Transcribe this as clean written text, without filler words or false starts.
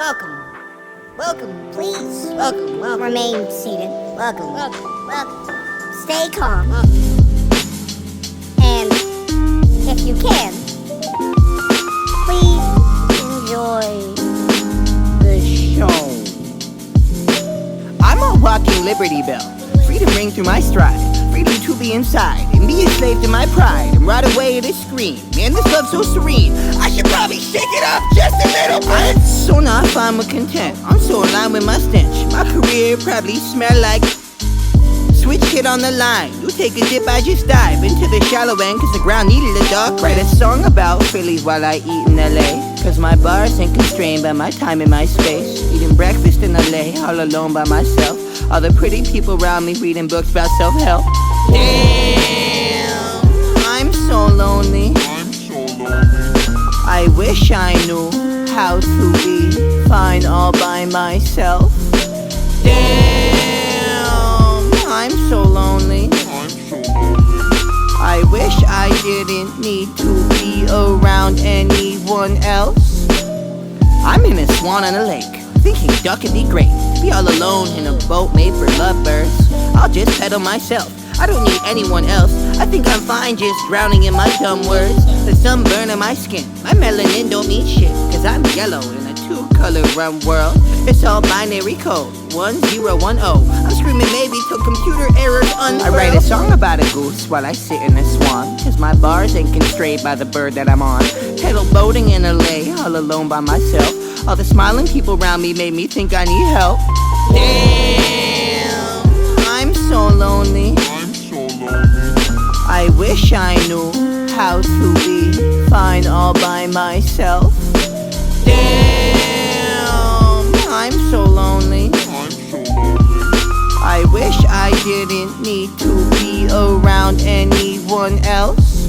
welcome. Welcome, please. Welcome. Remain seated. Welcome. Stay calm. Welcome. And if you can, please enjoy the show. I'm a walking Liberty Bell. Freedom ring through my stride. Freedom to be inside and be a slave to my pride and ride away to scream. Man, this love's so serene. I should probably shake it up just a little bit. I'm so not fine with content. I'm so aligned with my stench. My career probably smell like switch hit on the line. You take a dip, I just dive into the shallow end, cause the ground needed a dark. Write a song about Phillies while I eat in LA, cause my bars ain't constrained by my time and my space. Eating breakfast in LA, all alone by myself. All the pretty people around me reading books about self-help. Damn, I'm so lonely. I wish I knew how to be fine all by myself. Damn, I'm so lonely. I wish I didn't need to be around anyone else. I'm in a swan on a lake, thinking duck would be great. Be all alone in a boat made for lovebirds. I'll just pedal myself, I don't need anyone else. I think I'm fine just drowning in my dumb words. The sunburn on my skin, my melanin don't mean shit, cause I'm yellow in a two-color run world. It's all binary code, 1010. I'm screaming maybe till computer errors unfurl. I write a song about a goose while I sit in a swan, cause my bars ain't constrained by the bird that I'm on. Pedal boating in LA, all alone by myself. All the smiling people around me made me think I need help. Damn, I'm so lonely. I wish I knew how to be fine all by myself. Damn, I'm so lonely. I wish I didn't need to be around anyone else.